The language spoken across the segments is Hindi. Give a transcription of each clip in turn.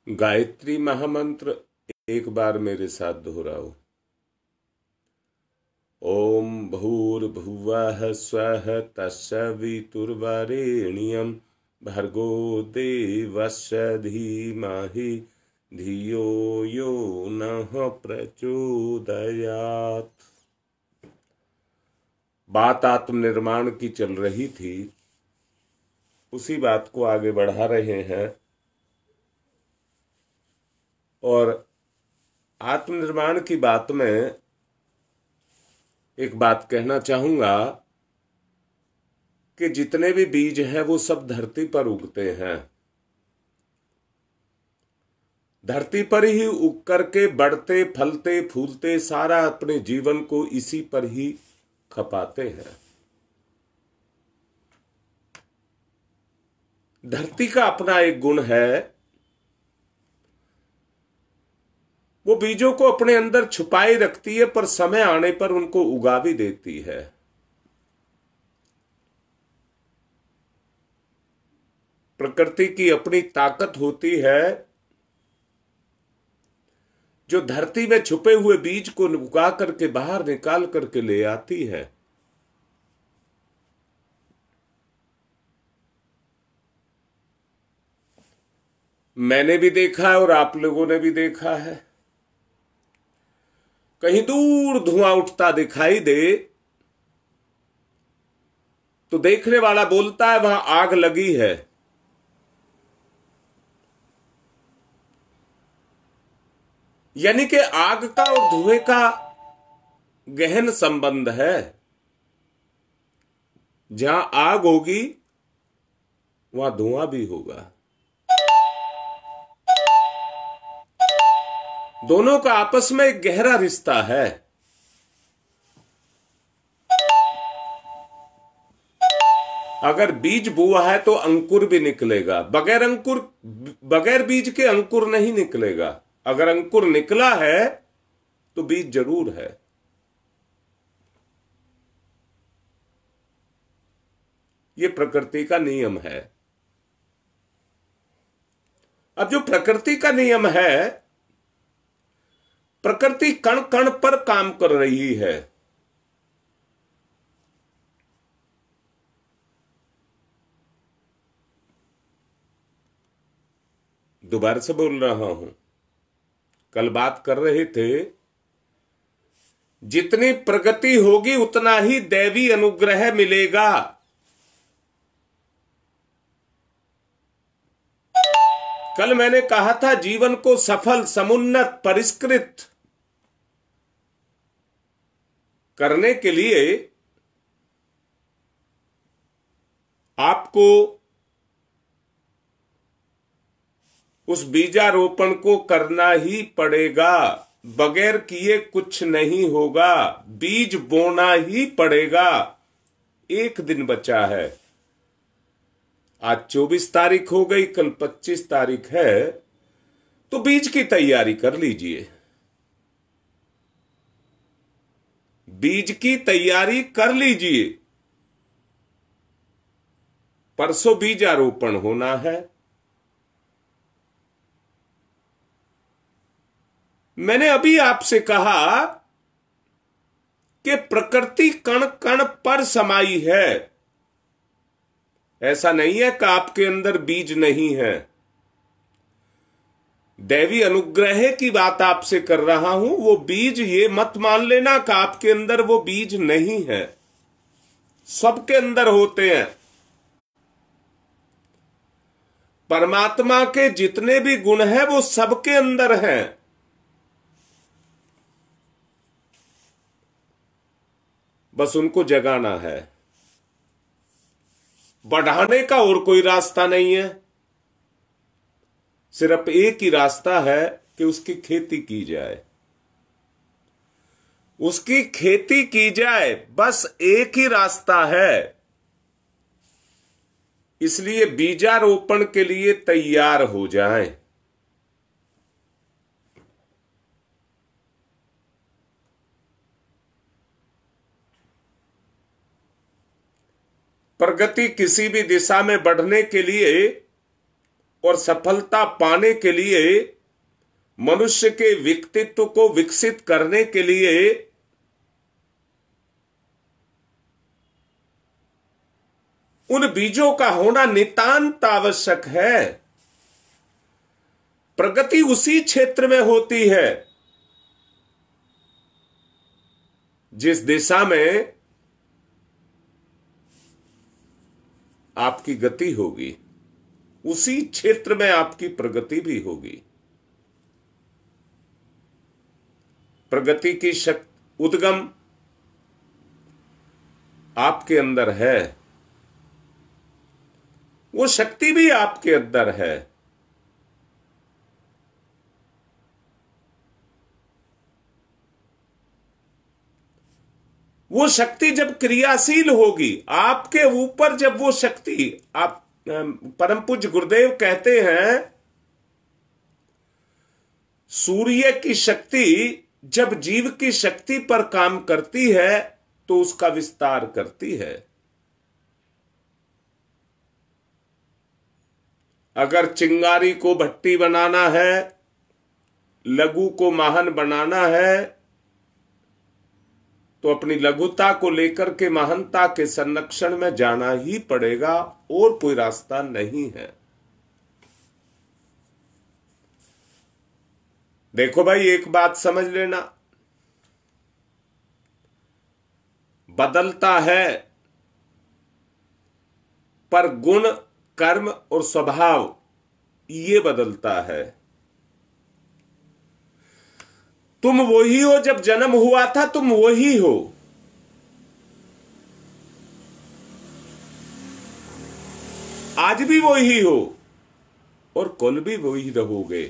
गायत्री महामंत्र एक बार मेरे साथ दोहराओ। ओम भूर्भुवः स्वः तत्सवितुर्वरेण्यं भर्गो देवस्य धीमहि धियो यो नः प्रचोदयात्। बात आत्मनिर्माण की चल रही थी, उसी बात को आगे बढ़ा रहे हैं। और आत्मनिर्माण की बात में एक बात कहना चाहूंगा कि जितने भी बीज हैं वो सब धरती पर उगते हैं। धरती पर ही उग करके बढ़ते फलते फूलते सारा अपने जीवन को इसी पर ही खपाते हैं। धरती का अपना एक गुण है, वो बीजों को अपने अंदर छुपाए रखती है, पर समय आने पर उनको उगा भी देती है। प्रकृति की अपनी ताकत होती है जो धरती में छुपे हुए बीज को उगा करके बाहर निकाल करके ले आती है। मैंने भी देखा है और आप लोगों ने भी देखा है। कहीं दूर धुआं उठता दिखाई दे तो देखने वाला बोलता है वहां आग लगी है। यानी कि आग का और धुएं का गहन संबंध है। जहां आग होगी वहां धुआं भी होगा। दोनों का आपस में एक गहरा रिश्ता है। अगर बीज बोआ है तो अंकुर भी निकलेगा। बगैर बीज के अंकुर नहीं निकलेगा। अगर अंकुर निकला है तो बीज जरूर है। ये प्रकृति का नियम है। अब जो प्रकृति का नियम है, प्रकृति कण कण पर काम कर रही है। दोबारा से बोल रहा हूं, कल बात कर रहे थे, जितनी प्रगति होगी उतना ही दैवी अनुग्रह मिलेगा। कल मैंने कहा था, जीवन को सफल, समुन्नत, परिष्कृत करने के लिए आपको उस बीजारोपण को करना ही पड़ेगा। बगैर किए कुछ नहीं होगा। बीज बोना ही पड़ेगा। एक दिन बचा है। आज 24 तारीख हो गई, कल 25 तारीख है, तो बीज की तैयारी कर लीजिए। बीज की तैयारी कर लीजिए। परसों बीजारोपण होना है। मैंने अभी आपसे कहा कि प्रकृति कण कण पर समाई है। ऐसा नहीं है कि आपके अंदर बीज नहीं है। दैवी अनुग्रह की बात आपसे कर रहा हूं। वो बीज, ये मत मान लेना कि आपके अंदर वो बीज नहीं है। सबके अंदर होते हैं। परमात्मा के जितने भी गुण हैं वो सबके अंदर हैं। बस उनको जगाना है। बढ़ाने का और कोई रास्ता नहीं है। सिर्फ एक ही रास्ता है कि उसकी खेती की जाए। उसकी खेती की जाए, बस एक ही रास्ता है। इसलिए बीजारोपण के लिए तैयार हो जाएं। प्रगति किसी भी दिशा में बढ़ने के लिए और सफलता पाने के लिए, मनुष्य के व्यक्तित्व को विकसित करने के लिए उन बीजों का होना नितांत आवश्यक है। प्रगति उसी क्षेत्र में होती है जिस दिशा में आपकी गति होगी, उसी क्षेत्र में आपकी प्रगति भी होगी। प्रगति की शक्ति, उद्गम आपके अंदर है, वो शक्ति भी आपके अंदर है। वो शक्ति जब क्रियाशील होगी आपके ऊपर, जब वो शक्ति, आप परम पूज्य गुरुदेव कहते हैं सूर्य की शक्ति जब जीव की शक्ति पर काम करती है तो उसका विस्तार करती है। अगर चिंगारी को भट्टी बनाना है, लघु को महान बनाना है, तो अपनी लघुता को लेकर के महानता के संरक्षण में जाना ही पड़ेगा, और कोई रास्ता नहीं है। देखो भाई, एक बात समझ लेना, बदलता है पर गुण, कर्म और स्वभाव ये बदलता है। तुम वही हो, जब जन्म हुआ था तुम वही हो। आज भी वही हो और कल भी वही रहोगे,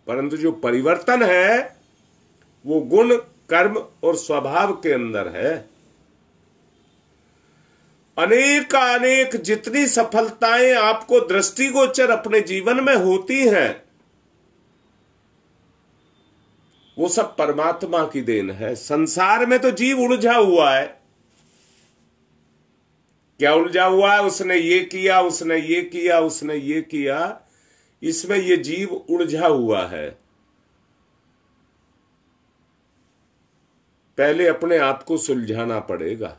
परंतु जो परिवर्तन है वो गुण, कर्म और स्वभाव के अंदर है। अनेक जितनी सफलताएं आपको दृष्टिगोचर अपने जीवन में होती हैं, वो सब परमात्मा की देन है। संसार में तो जीव उलझा हुआ है। क्या उलझा हुआ है? उसने ये किया, उसने ये किया, उसने ये किया, इसमें ये जीव उलझा हुआ है। पहले अपने आप को सुलझाना पड़ेगा।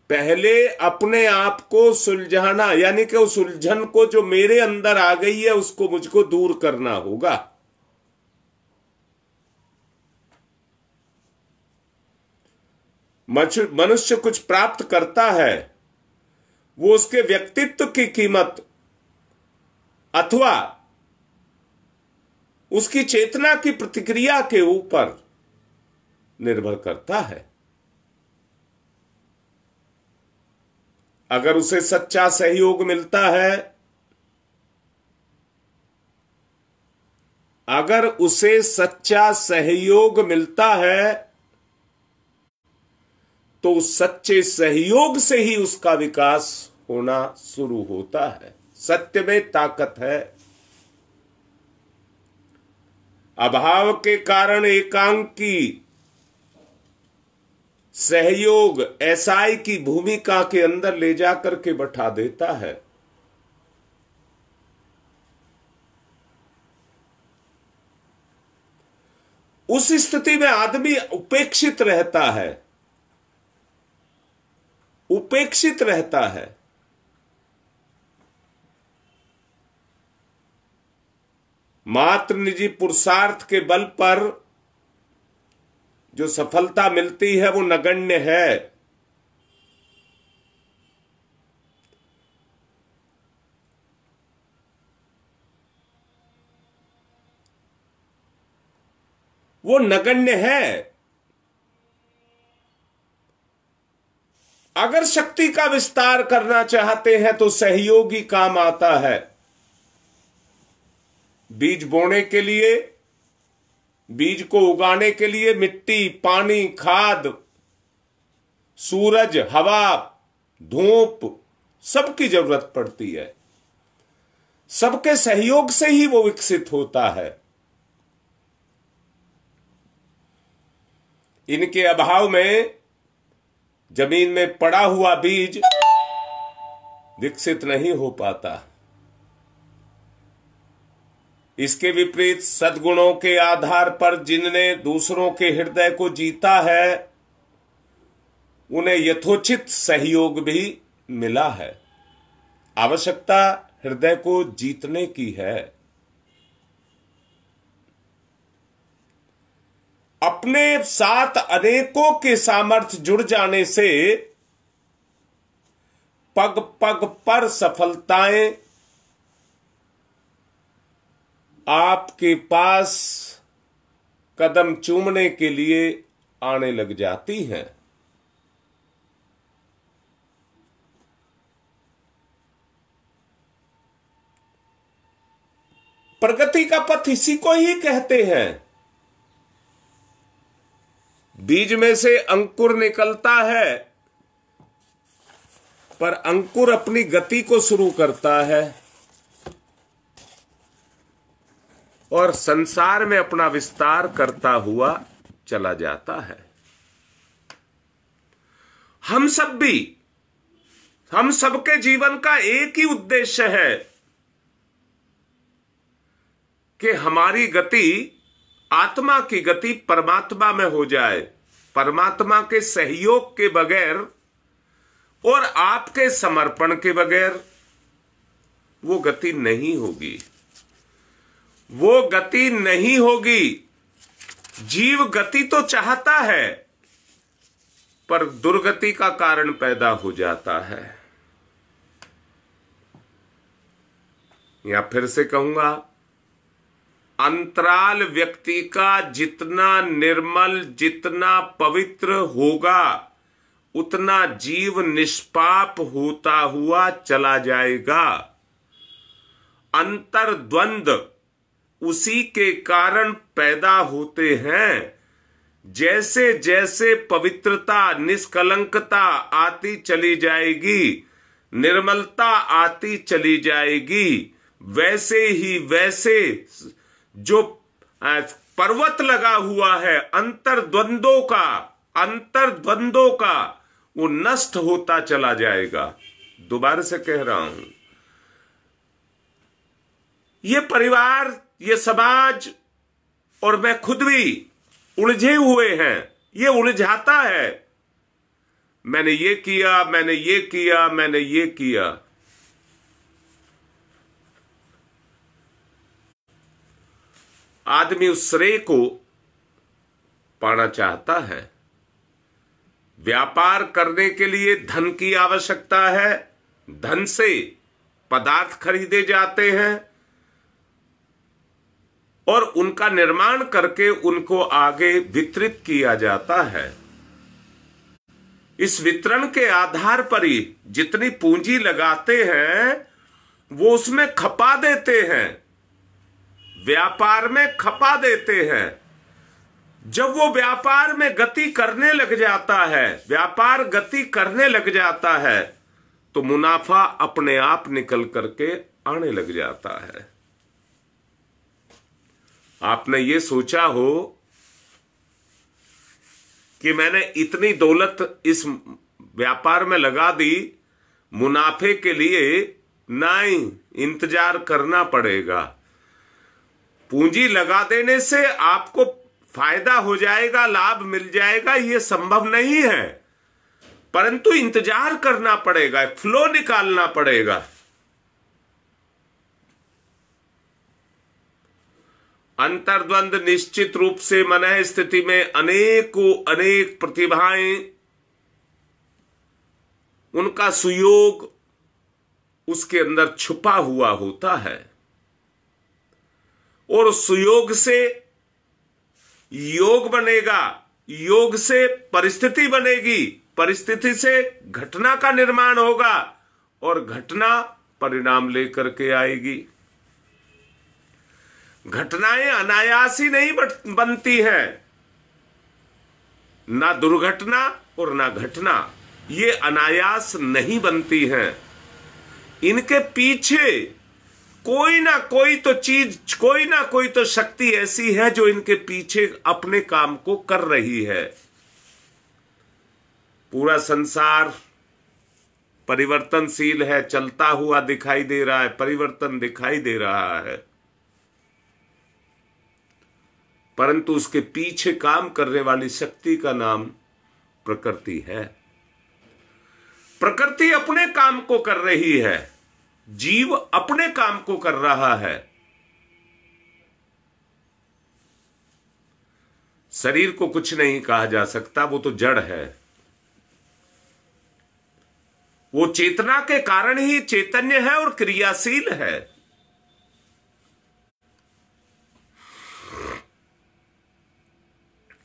पहले अपने आप को सुलझाना, यानी कि उस उलझन को जो मेरे अंदर आ गई है उसको मुझको दूर करना होगा। मनुष्य कुछ प्राप्त करता है, वो उसके व्यक्तित्व की कीमत अथवा उसकी चेतना की प्रतिक्रिया के ऊपर निर्भर करता है। अगर उसे सच्चा सहयोग मिलता है, अगर उसे सच्चा सहयोग मिलता है तो उस सच्चे सहयोग से ही उसका विकास होना शुरू होता है। सत्य में ताकत है। अभाव के कारण एकांकी सहयोग एसआई की भूमिका के अंदर ले जाकर के बैठा देता है। उस स्थिति में आदमी उपेक्षित रहता है, उपेक्षित रहता है। मात्र निजी पुरुषार्थ के बल पर जो सफलता मिलती है वो नगण्य है। वो नगण्य है। अगर शक्ति का विस्तार करना चाहते हैं तो सहयोगी काम आता है। बीज बोने के लिए, बीज को उगाने के लिए मिट्टी, पानी, खाद, सूरज, हवा, धूप सबकी जरूरत पड़ती है। सबके सहयोग से ही वो विकसित होता है। इनके अभाव में जमीन में पड़ा हुआ बीज विकसित नहीं हो पाता। इसके विपरीत सद्गुणों के आधार पर जिनने दूसरों के हृदय को जीता है, उन्हें यथोचित सहयोग भी मिला है। आवश्यकता हृदय को जीतने की है। अपने साथ अनेकों के सामर्थ्य जुड़ जाने से पग पग पर सफलताएं आपके पास कदम चूमने के लिए आने लग जाती हैं। प्रगति का पथ इसी को ही कहते हैं। बीज में से अंकुर निकलता है, पर अंकुर अपनी गति को शुरू करता है और संसार में अपना विस्तार करता हुआ चला जाता है। हम सबके जीवन का एक ही उद्देश्य है कि हमारी गति, आत्मा की गति परमात्मा में हो जाए। परमात्मा के सहयोग के बगैर और आपके समर्पण के बगैर वो गति नहीं होगी। वो गति नहीं होगी। जीव गति तो चाहता है, पर दुर्गति का कारण पैदा हो जाता है। या फिर से कहूंगा, अंतराल व्यक्ति का जितना निर्मल, जितना पवित्र होगा, उतना जीव निष्पाप होता हुआ चला जाएगा। अंतर्द्वंद उसी के कारण पैदा होते हैं। जैसे जैसे पवित्रता, निष्कलंकता आती चली जाएगी, निर्मलता आती चली जाएगी, वैसे ही वैसे जो पर्वत लगा हुआ है अंतर्द्वंदों का, वो नष्ट होता चला जाएगा। दोबारा से कह रहा हूं, ये परिवार, ये समाज और मैं खुद भी उलझे हुए हैं। ये उलझाता है, मैंने ये किया, मैंने ये किया, मैंने ये किया। आदमी उस श्रेय को पाना चाहता है। व्यापार करने के लिए धन की आवश्यकता है। धन से पदार्थ खरीदे जाते हैं और उनका निर्माण करके उनको आगे वितरित किया जाता है। इस वितरण के आधार पर ही जितनी पूंजी लगाते हैं वो उसमें खपा देते हैं, व्यापार में खपा देते हैं। जब वो व्यापार में गति करने लग जाता है, व्यापार गति करने लग जाता है, तो मुनाफा अपने आप निकल करके आने लग जाता है। आपने ये सोचा हो कि मैंने इतनी दौलत इस व्यापार में लगा दी, मुनाफे के लिए नहीं, इंतजार करना पड़ेगा। पूंजी लगा देने से आपको फायदा हो जाएगा, लाभ मिल जाएगा, यह संभव नहीं है, परंतु इंतजार करना पड़ेगा, फ्लो निकालना पड़ेगा। अंतर्द्वंद निश्चित रूप से मन स्थिति में अनेक प्रतिभाएं, उनका सुयोग उसके अंदर छुपा हुआ होता है और सुयोग से योग बनेगा, योग से परिस्थिति बनेगी, परिस्थिति से घटना का निर्माण होगा और घटना परिणाम लेकर के आएगी। घटनाएं अनायास ही नहीं बनती हैं, ना दुर्घटना और ना घटना, ये अनायास नहीं बनती हैं। इनके पीछे कोई ना कोई तो चीज, कोई ना कोई तो शक्ति ऐसी है जो इनके पीछे अपने काम को कर रही है। पूरा संसार परिवर्तनशील है, चलता हुआ दिखाई दे रहा है, परिवर्तन दिखाई दे रहा है, परंतु उसके पीछे काम करने वाली शक्ति का नाम प्रकृति है। प्रकृति अपने काम को कर रही है, जीव अपने काम को कर रहा है। शरीर को कुछ नहीं कहा जा सकता, वो तो जड़ है। वो चेतना के कारण ही चैतन्य है और क्रियाशील है।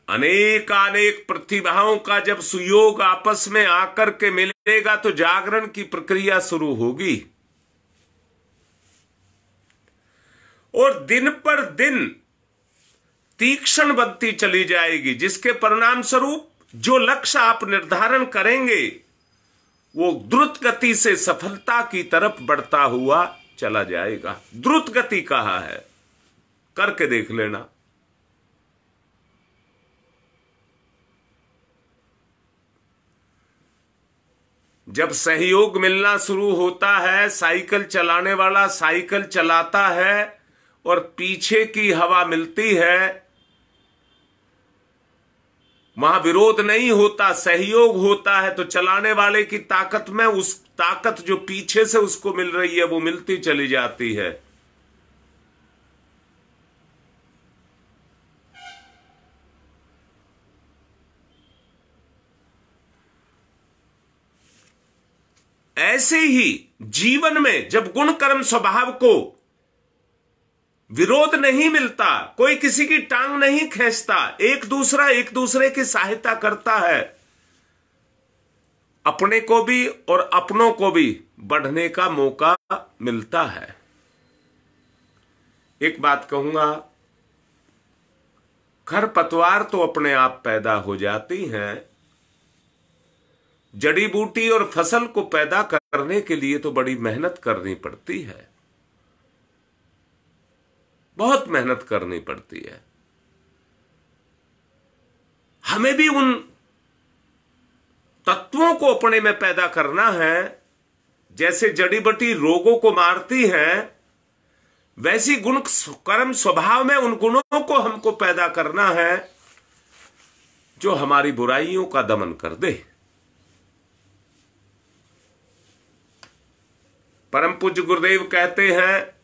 अनेक प्रतिभाओं का जब सुयोग आपस में आकर के मिलेगा तो जागरण की प्रक्रिया शुरू होगी और दिन पर दिन तीक्ष्ण बनती चली जाएगी, जिसके परिणाम स्वरूप जो लक्ष्य आप निर्धारण करेंगे वो द्रुत गति से सफलता की तरफ बढ़ता हुआ चला जाएगा। द्रुत गति कहा है, करके देख लेना। जब सहयोग मिलना शुरू होता है, साइकिल चलाने वाला साइकिल चलाता है और पीछे की हवा मिलती है, वहां विरोध नहीं होता, सहयोग होता है, तो चलाने वाले की ताकत में उस ताकत जो पीछे से उसको मिल रही है वो मिलती चली जाती है। ऐसे ही जीवन में जब गुण कर्म स्वभाव को विरोध नहीं मिलता, कोई किसी की टांग नहीं खींचता, एक दूसरे की सहायता करता है, अपने को भी और अपनों को भी बढ़ने का मौका मिलता है। एक बात कहूंगा, खरपतवार तो अपने आप पैदा हो जाती हैं, जड़ी बूटी और फसल को पैदा करने के लिए तो बड़ी मेहनत करनी पड़ती है, बहुत मेहनत करनी पड़ती है। हमें भी उन तत्वों को अपने में पैदा करना है। जैसे जड़ी बूटी रोगों को मारती हैं, वैसी गुण कर्म स्वभाव में उन गुणों को हमको पैदा करना है जो हमारी बुराइयों का दमन कर दे। परम पूज्य गुरुदेव कहते हैं,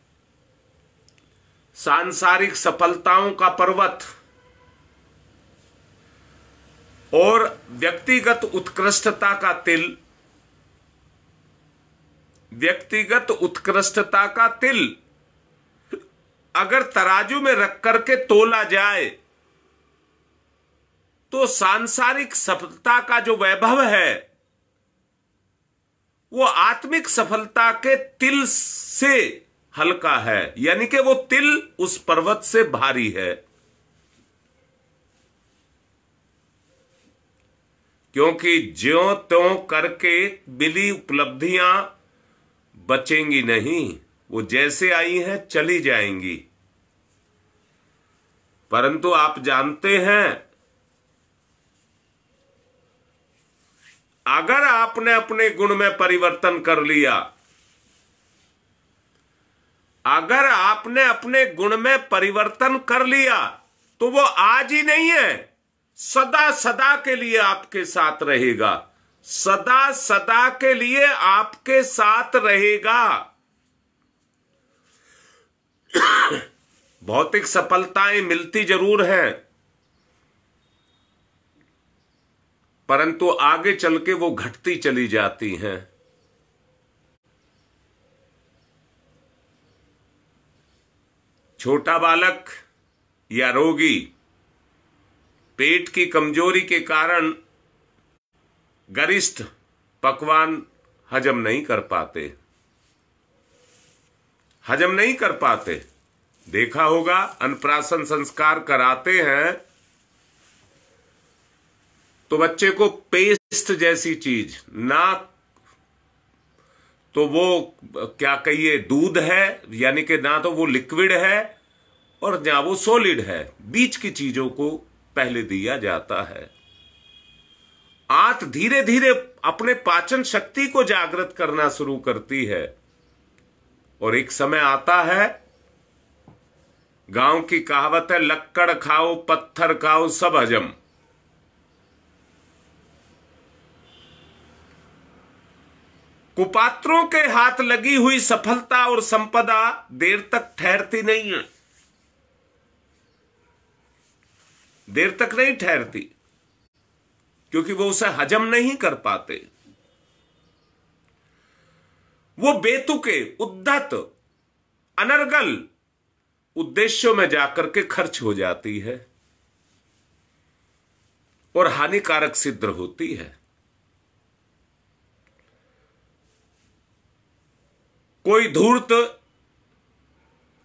सांसारिक सफलताओं का पर्वत और व्यक्तिगत उत्कृष्टता का तिल, व्यक्तिगत उत्कृष्टता का तिल अगर तराजू में रख करके तोला जाए तो सांसारिक सफलता का जो वैभव है वो आत्मिक सफलता के तिल से हल्का है, यानी कि वो तिल उस पर्वत से भारी है। क्योंकि ज्यों त्यों करके मिली उपलब्धियां बचेंगी नहीं, वो जैसे आई हैं चली जाएंगी। परंतु आप जानते हैं, अगर आपने अपने गुण में परिवर्तन कर लिया, अगर आपने अपने गुण में परिवर्तन कर लिया तो वो आज ही नहीं है, सदा सदा के लिए आपके साथ रहेगा, सदा सदा के लिए आपके साथ रहेगा। भौतिक सफलताएं मिलती जरूर हैं, परंतु आगे चल के वो घटती चली जाती हैं। छोटा बालक या रोगी पेट की कमजोरी के कारण गरिष्ठ पकवान हजम नहीं कर पाते, हजम नहीं कर पाते। देखा होगा, अन्नप्राशन संस्कार कराते हैं तो बच्चे को पेस्ट जैसी चीज, ना तो वो क्या कहिए दूध है, यानी कि ना तो वो लिक्विड है और ना वो सॉलिड है, बीच की चीजों को पहले दिया जाता है। आंत धीरे धीरे अपने पाचन शक्ति को जागृत करना शुरू करती है और एक समय आता है, गांव की कहावत है, लक्कड़ खाओ पत्थर खाओ सब हजम। कुपात्रों के हाथ लगी हुई सफलता और संपदा देर तक ठहरती नहीं है, देर तक नहीं ठहरती, क्योंकि वो उसे हजम नहीं कर पाते। वो बेतुके, उद्धत, अनर्गल उद्देश्यों में जाकर के खर्च हो जाती है और हानिकारक सिद्ध होती है। कोई धूर्त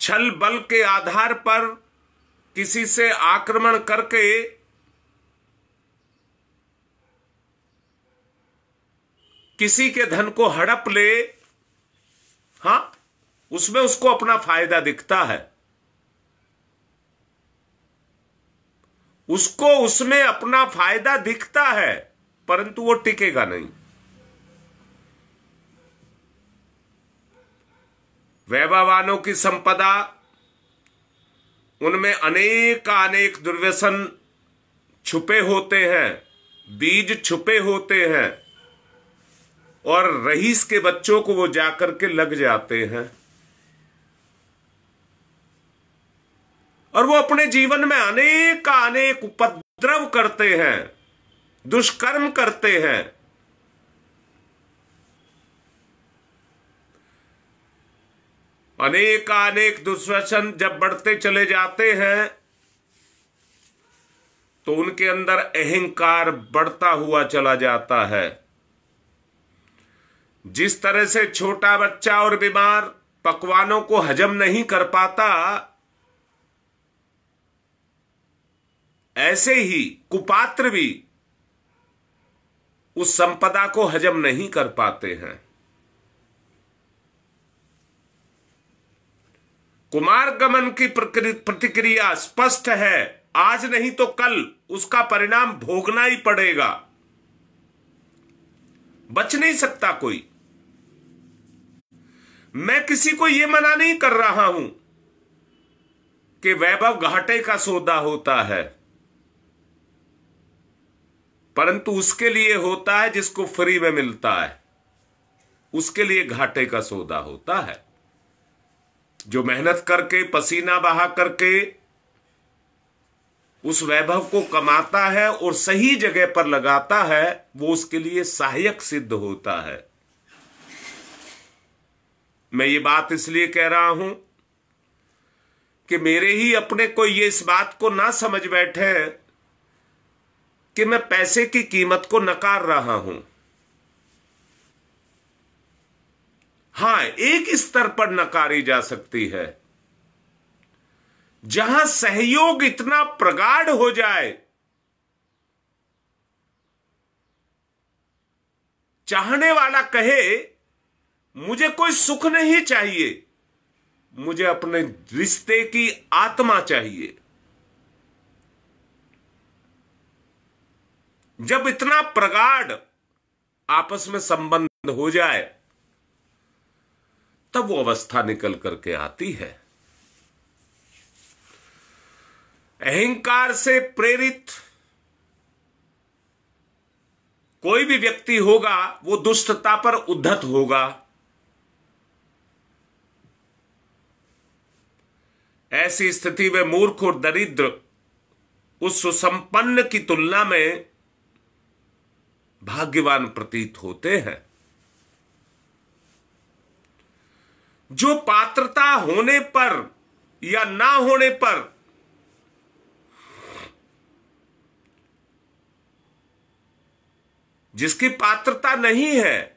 छल बल के आधार पर किसी से आक्रमण करके किसी के धन को हड़प ले, हां, उसमें उसको अपना फायदा दिखता है, उसको उसमें अपना फायदा दिखता है, परंतु वो टिकेगा नहीं। वैभवानों की संपदा, उनमें अनेक दुर्व्यसन छुपे होते हैं, बीज छुपे होते हैं और रईस के बच्चों को वो जाकर के लग जाते हैं और वो अपने जीवन में अनेक उपद्रव करते हैं, दुष्कर्म करते हैं। अनेक दुष्व्यसन जब बढ़ते चले जाते हैं तो उनके अंदर अहंकार बढ़ता हुआ चला जाता है। जिस तरह से छोटा बच्चा और बीमार पकवानों को हजम नहीं कर पाता, ऐसे ही कुपात्र भी उस संपदा को हजम नहीं कर पाते हैं। कुमारगमन की प्रतिक्रिया स्पष्ट है, आज नहीं तो कल उसका परिणाम भोगना ही पड़ेगा, बच नहीं सकता कोई। मैं किसी को यह मना नहीं कर रहा हूं कि वैभव घाटे का सौदा होता है, परंतु उसके लिए होता है जिसको फ्री में मिलता है, उसके लिए घाटे का सौदा होता है। जो मेहनत करके पसीना बहा करके उस वैभव को कमाता है और सही जगह पर लगाता है, वो उसके लिए सहायक सिद्ध होता है। मैं ये बात इसलिए कह रहा हूं कि मेरे ही अपने को ये इस बात को ना समझ बैठे कि मैं पैसे की कीमत को नकार रहा हूं। हां, एक स्तर पर नकारी जा सकती है, जहां सहयोग इतना प्रगाढ़ हो जाए, चाहने वाला कहे मुझे कोई सुख नहीं चाहिए, मुझे अपने रिश्ते की आत्मा चाहिए। जब इतना प्रगाढ़ आपस में संबंध हो जाए, तब वो अवस्था निकल करके आती है। अहंकार से प्रेरित कोई भी व्यक्ति होगा, वो दुष्टता पर उद्धत होगा। ऐसी स्थिति में मूर्ख और दरिद्र उस सुसंपन्न की तुलना में भाग्यवान प्रतीत होते हैं। जो पात्रता होने पर या ना होने पर जिसकी पात्रता नहीं है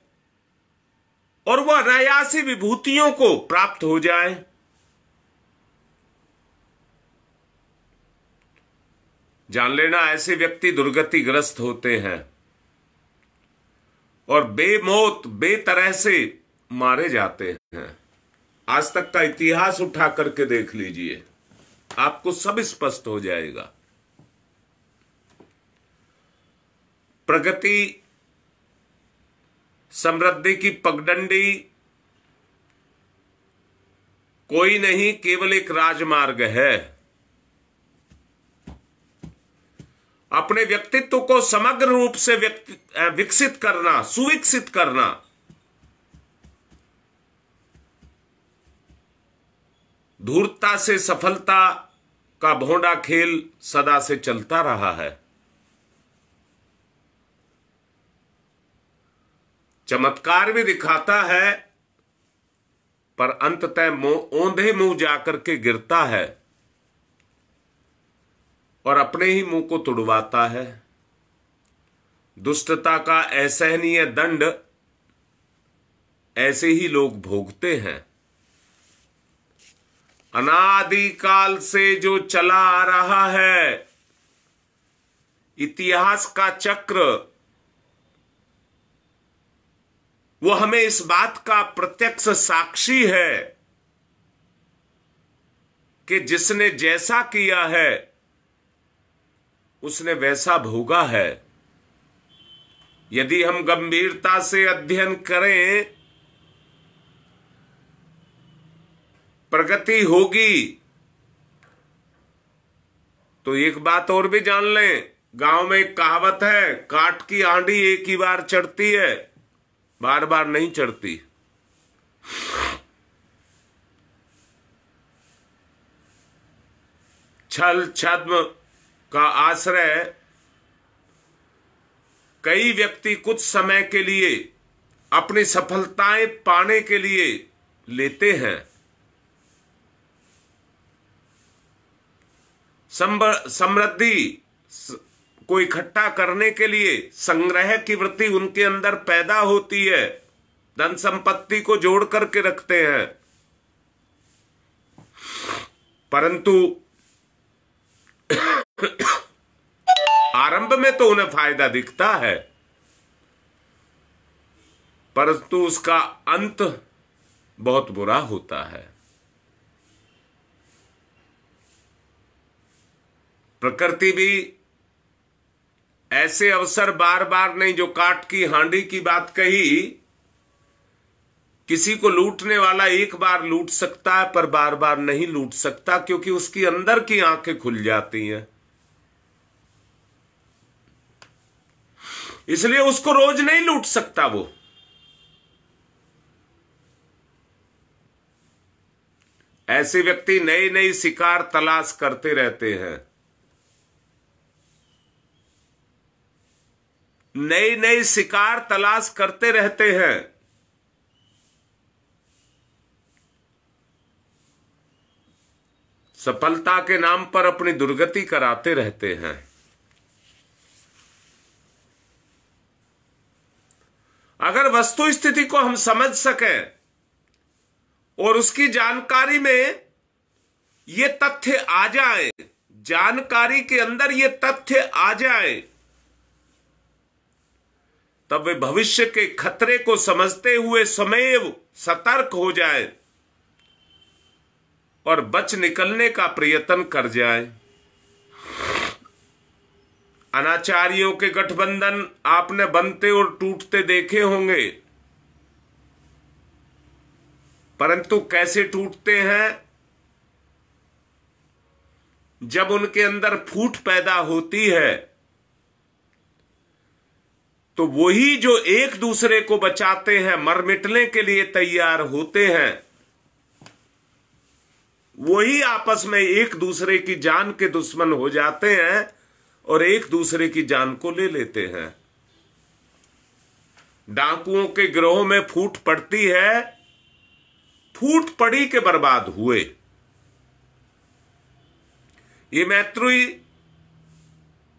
और वह अनायासी विभूतियों को प्राप्त हो जाए, जान लेना ऐसे व्यक्ति दुर्गतिग्रस्त होते हैं और बेमौत बेतरह से मारे जाते हैं। आज तक का इतिहास उठा करके देख लीजिए, आपको सब स्पष्ट हो जाएगा। प्रगति, समृद्धि की पगडंडी कोई नहीं, केवल एक राजमार्ग है। अपने व्यक्तित्व को समग्र रूप से विकसित करना, सुविकसित करना, धूर्तता से सफलता का भोंडा खेल सदा से चलता रहा है। चमत्कार भी दिखाता है, पर अंततः औंधे मुंह जाकर के गिरता है और अपने ही मुंह को तुड़वाता है। दुष्टता का असहनीय दंड ऐसे ही लोग भोगते हैं। अनादिकाल से जो चला आ रहा है इतिहास का चक्र, वो हमें इस बात का प्रत्यक्ष साक्षी है कि जिसने जैसा किया है उसने वैसा भोगा है। यदि हम गंभीरता से अध्ययन करें, प्रगति होगी। तो एक बात और भी जान लें, गांव में एक कहावत है, काठ की आंधी एक ही बार चढ़ती है, बार बार नहीं चढ़ती। छल छद्म का आश्रय कई व्यक्ति कुछ समय के लिए अपनी सफलताएं पाने के लिए लेते हैं। समृद्धि को इकट्ठा करने के लिए संग्रह की वृत्ति उनके अंदर पैदा होती है, धन संपत्ति को जोड़ करके रखते हैं, परंतु आरंभ में तो उन्हें फायदा दिखता है, परंतु उसका अंत बहुत बुरा होता है। प्रकृति भी ऐसे अवसर बार बार नहीं, जो काठ की हांडी की बात कही, किसी को लूटने वाला एक बार लूट सकता है पर बार बार नहीं लूट सकता, क्योंकि उसकी अंदर की आंखें खुल जाती हैं। इसलिए उसको रोज नहीं लूट सकता वो। ऐसे व्यक्ति नई नई शिकार तलाश करते रहते हैं, नई नई शिकार तलाश करते रहते हैं। सफलता के नाम पर अपनी दुर्गति कराते रहते हैं। अगर वस्तु स्थिति को हम समझ सकें और उसकी जानकारी में ये तथ्य आ जाए, जानकारी के अंदर ये तथ्य आ जाए, तब वे भविष्य के खतरे को समझते हुए स्वयं सतर्क हो जाए और बच निकलने का प्रयत्न कर जाए। अनाचारियों के गठबंधन आपने बनते और टूटते देखे होंगे, परंतु कैसे टूटते हैं? जब उनके अंदर फूट पैदा होती है तो वही जो एक दूसरे को बचाते हैं, मर मिटने के लिए तैयार होते हैं, वही आपस में एक दूसरे की जान के दुश्मन हो जाते हैं और एक दूसरे की जान को ले लेते हैं। डाकुओं के गिरोह में फूट पड़ती है, फूट पड़ी के बर्बाद हुए। ये मैत्री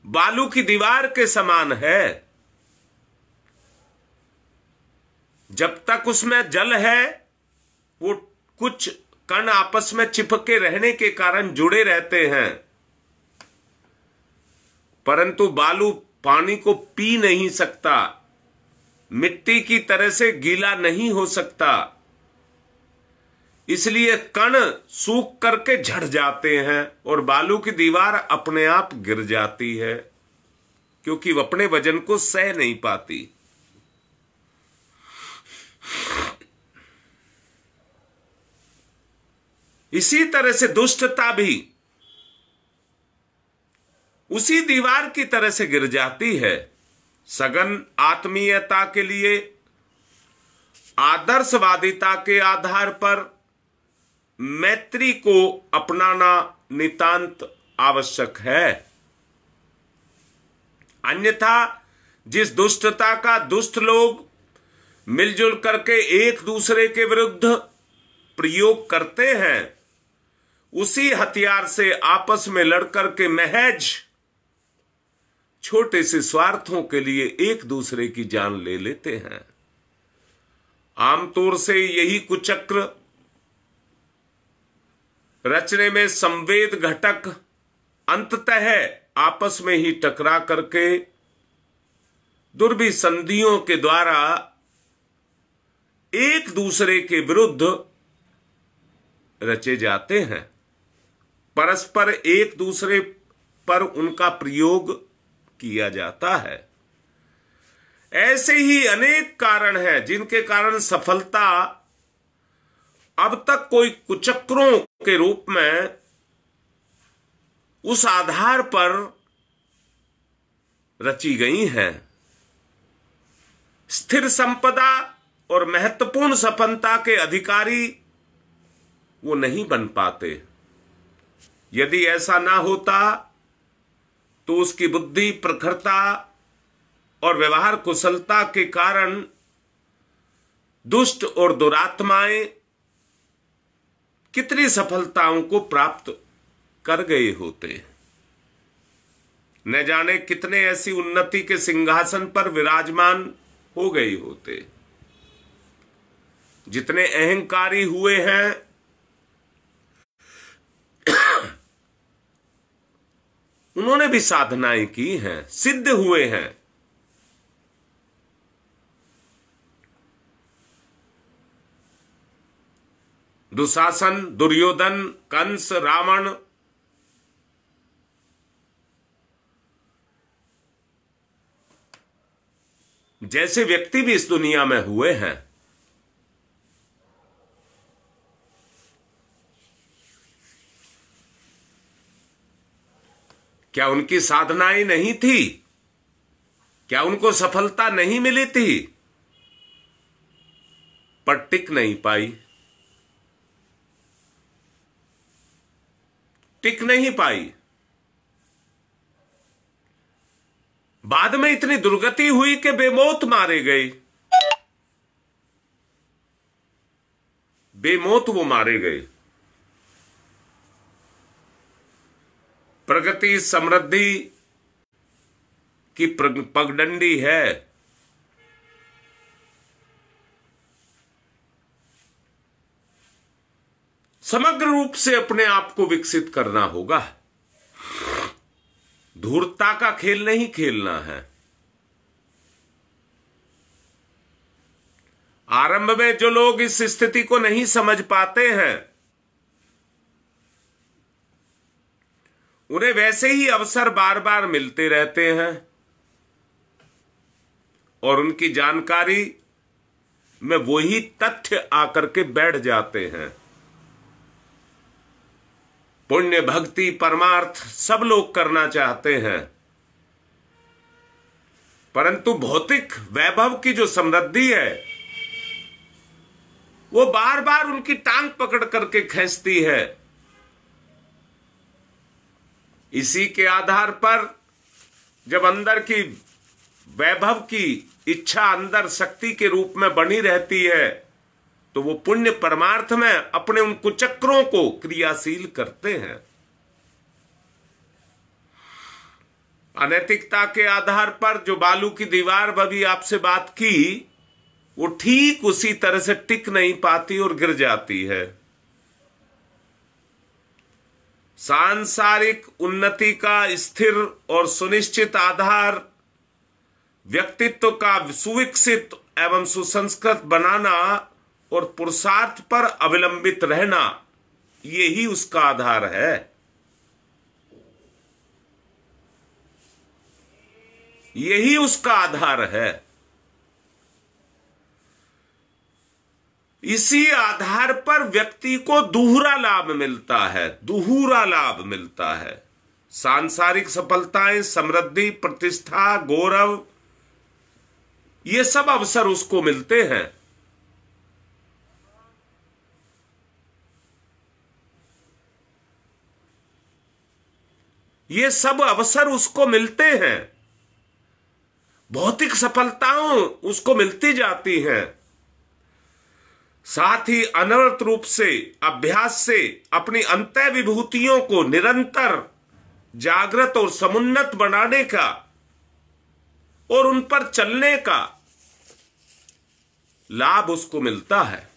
बालू की दीवार के समान है। जब तक उसमें जल है, वो कुछ कण आपस में चिपके रहने के कारण जुड़े रहते हैं, परंतु बालू पानी को पी नहीं सकता, मिट्टी की तरह से गीला नहीं हो सकता, इसलिए कण सूख करके झड़ जाते हैं और बालू की दीवार अपने आप गिर जाती है। क्योंकि वह अपने वजन को सह नहीं पाती। इसी तरह से दुष्टता भी उसी दीवार की तरह से गिर जाती है। सघन आत्मीयता के लिए आदर्शवादिता के आधार पर मैत्री को अपनाना नितांत आवश्यक है। अन्यथा जिस दुष्टता का दुष्ट लोग मिलजुल करके एक दूसरे के विरुद्ध प्रयोग करते हैं, उसी हथियार से आपस में लड़कर के महज छोटे से स्वार्थों के लिए एक दूसरे की जान ले लेते हैं। आमतौर से यही कुचक्र रचने में संवेद घटक अंततः आपस में ही टकरा करके दुर्भिसंधियों के द्वारा एक दूसरे के विरुद्ध रचे जाते हैं। परस्पर एक दूसरे पर उनका प्रयोग किया जाता है। ऐसे ही अनेक कारण हैं जिनके कारण सफलता अब तक कोई कुचक्रों के रूप में उस आधार पर रची गई हैं। स्थिर संपदा और महत्वपूर्ण सफलता के अधिकारी वो नहीं बन पाते। यदि ऐसा ना होता तो उसकी बुद्धि, प्रखरता और व्यवहार कुशलता के कारण दुष्ट और दुरात्माएं कितनी सफलताओं को प्राप्त कर गए होते। न जाने कितने ऐसी उन्नति के सिंहासन पर विराजमान हो गए होते। जितने अहंकारी हुए हैं उन्होंने भी साधनाएं की हैं, सिद्ध हुए हैं। दुशासन, दुर्योधन, कंस, रावण जैसे व्यक्ति भी इस दुनिया में हुए हैं। क्या उनकी साधनाएं नहीं थी? क्या उनको सफलता नहीं मिली थी? पर टिक नहीं पाई, टिक नहीं पाई। बाद में इतनी दुर्गति हुई कि बेमौत मारे गए। बेमौत वो मारे गए। प्रगति समृद्धि की पगडंडी है। समग्र रूप से अपने आप को विकसित करना होगा। धूर्तता का खेल नहीं खेलना है। आरंभ में जो लोग इस स्थिति को नहीं समझ पाते हैं, उन्हें वैसे ही अवसर बार बार मिलते रहते हैं और उनकी जानकारी में वही तथ्य आकर के बैठ जाते हैं। पुण्य, भक्ति, परमार्थ सब लोग करना चाहते हैं, परंतु भौतिक वैभव की जो समृद्धि है वो बार बार उनकी टांग पकड़ करके खींचती है। इसी के आधार पर जब अंदर की वैभव की इच्छा अंदर शक्ति के रूप में बनी रहती है, तो वो पुण्य परमार्थ में अपने उन कुचक्रों को क्रियाशील करते हैं। अनैतिकता के आधार पर जो बालू की दीवार अभी आपसे बात की, वो ठीक उसी तरह से टिक नहीं पाती और गिर जाती है। सांसारिक उन्नति का स्थिर और सुनिश्चित आधार व्यक्तित्व का सुविकसित एवं सुसंस्कृत बनाना और पुरुषार्थ पर अवलंबित रहना, यही उसका आधार है। यही उसका आधार है। इसी आधार पर व्यक्ति को दूहरा लाभ मिलता है, दूहरा लाभ मिलता है। सांसारिक सफलताएं, समृद्धि, प्रतिष्ठा, गौरव, ये सब अवसर उसको मिलते हैं। ये सब अवसर उसको मिलते हैं। भौतिक सफलताओं उसको मिलती जाती हैं, साथ ही अनवरत रूप से अभ्यास से अपनी अंतः विभूतियों को निरंतर जागृत और समुन्नत बनाने का और उन पर चलने का लाभ उसको मिलता है,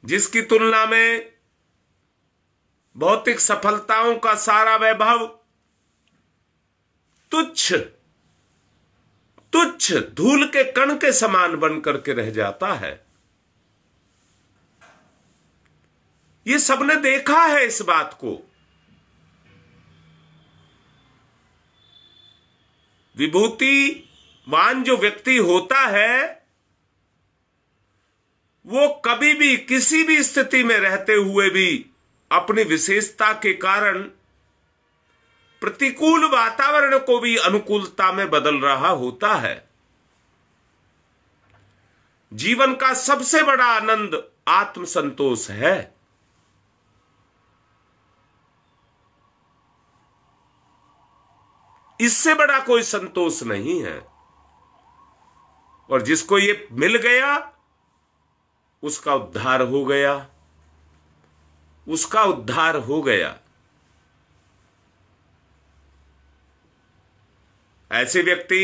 जिसकी तुलना में भौतिक सफलताओं का सारा वैभव तुच्छ तुच्छ धूल के कण के समान बन करके रह जाता है। ये सबने देखा है इस बात को। विभूतिवान जो व्यक्ति होता है वो कभी भी किसी भी स्थिति में रहते हुए भी अपनी विशेषता के कारण प्रतिकूल वातावरण को भी अनुकूलता में बदल रहा होता है। जीवन का सबसे बड़ा आनंद आत्मसंतोष है। इससे बड़ा कोई संतोष नहीं है। और जिसको ये मिल गया उसका उद्धार हो गया, उसका उद्धार हो गया। ऐसे व्यक्ति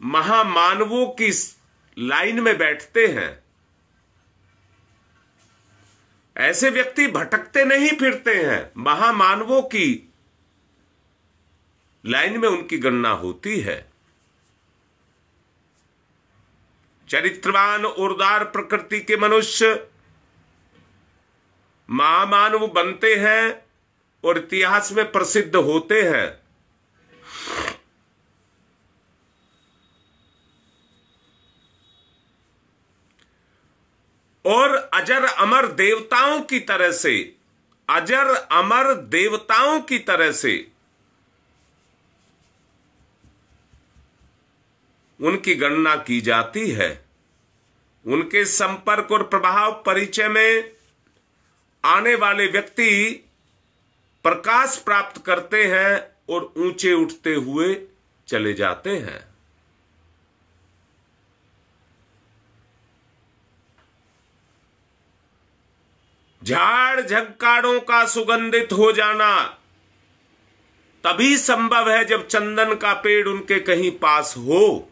महामानवों की लाइन में बैठते हैं। ऐसे व्यक्ति भटकते नहीं फिरते हैं, महामानवों की लाइन में उनकी गणना होती है। चरित्रवान और उदार प्रकृति के मनुष्य महामानव बनते हैं और इतिहास में प्रसिद्ध होते हैं। और अजर अमर देवताओं की तरह से, अजर अमर देवताओं की तरह से उनकी गणना की जाती है। उनके संपर्क और प्रभाव परिचय में आने वाले व्यक्ति प्रकाश प्राप्त करते हैं और ऊंचे उठते हुए चले जाते हैं। झाड़ झंकारों का सुगंधित हो जाना तभी संभव है जब चंदन का पेड़ उनके कहीं पास हो।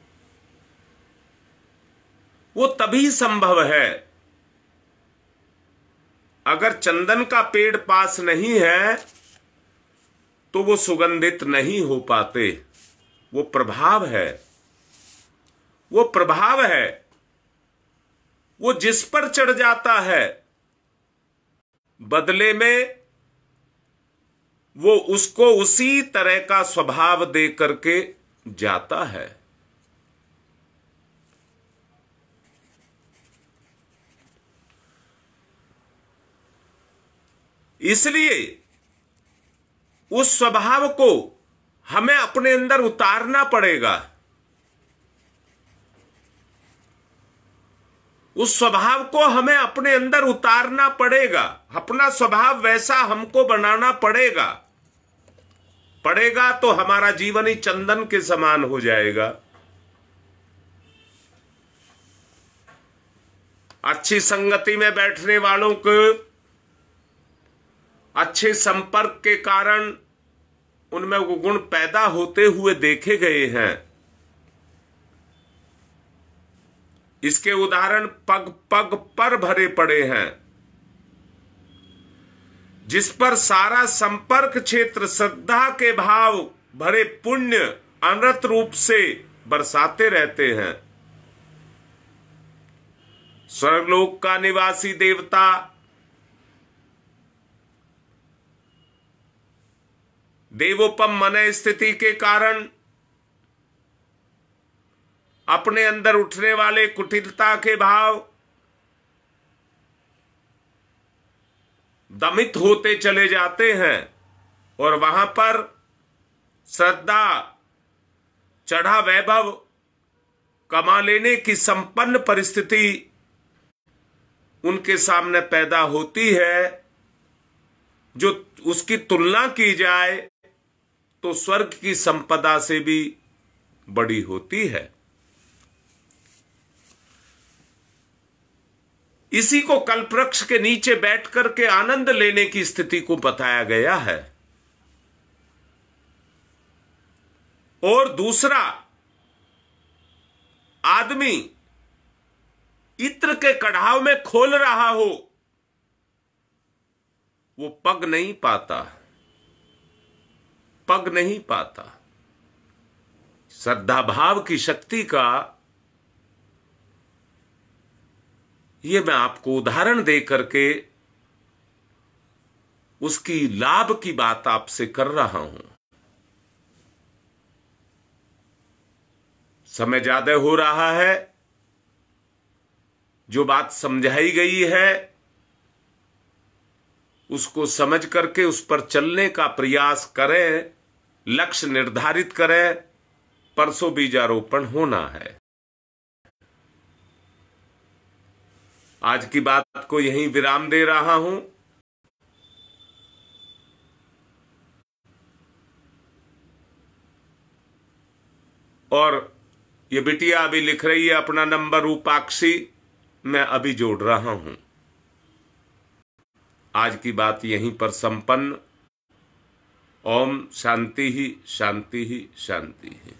वो तभी संभव है। अगर चंदन का पेड़ पास नहीं है तो वो सुगंधित नहीं हो पाते। वो प्रभाव है, वो प्रभाव है। वो जिस पर चढ़ जाता है बदले में वो उसको उसी तरह का स्वभाव दे करके जाता है। इसलिए उस स्वभाव को हमें अपने अंदर उतारना पड़ेगा। उस स्वभाव को हमें अपने अंदर उतारना पड़ेगा। अपना स्वभाव वैसा हमको बनाना पड़ेगा। पड़ेगा तो हमारा जीवन ही चंदन के समान हो जाएगा। अच्छी संगति में बैठने वालों को अच्छे संपर्क के कारण उनमें वो गुण पैदा होते हुए देखे गए हैं। इसके उदाहरण पग पग पर भरे पड़े हैं। जिस पर सारा संपर्क क्षेत्र श्रद्धा के भाव भरे पुण्य अनंत रूप से बरसाते रहते हैं। स्वर्गलोक का निवासी देवता देवोपम मन स्थिति के कारण अपने अंदर उठने वाले कुटिलता के भाव दमित होते चले जाते हैं और वहां पर श्रद्धा, चढ़ा वैभव, कमा लेने की संपन्न परिस्थिति उनके सामने पैदा होती है, जो उसकी तुलना की जाए तो स्वर्ग की संपदा से भी बड़ी होती है। इसी को कल्पवृक्ष के नीचे बैठ करके आनंद लेने की स्थिति को बताया गया है। और दूसरा, आदमी इत्र के कढ़ाव में खोल रहा हो, वो पग नहीं पाता, पग नहीं पाता। श्रद्धा भाव की शक्ति का ये मैं आपको उदाहरण दे करके उसकी लाभ की बात आपसे कर रहा हूं। समय ज्यादा हो रहा है, जो बात समझाई गई है उसको समझ करके उस पर चलने का प्रयास करें, लक्ष्य निर्धारित करें। परसों बीजारोपण होना है। आज की बात को यहीं विराम दे रहा हूं। और ये बिटिया अभी लिख रही है अपना नंबर रूपाक्षी, मैं अभी जोड़ रहा हूं। आज की बात यहीं पर संपन्न। ओम शांति ही शांति ही शांति ही।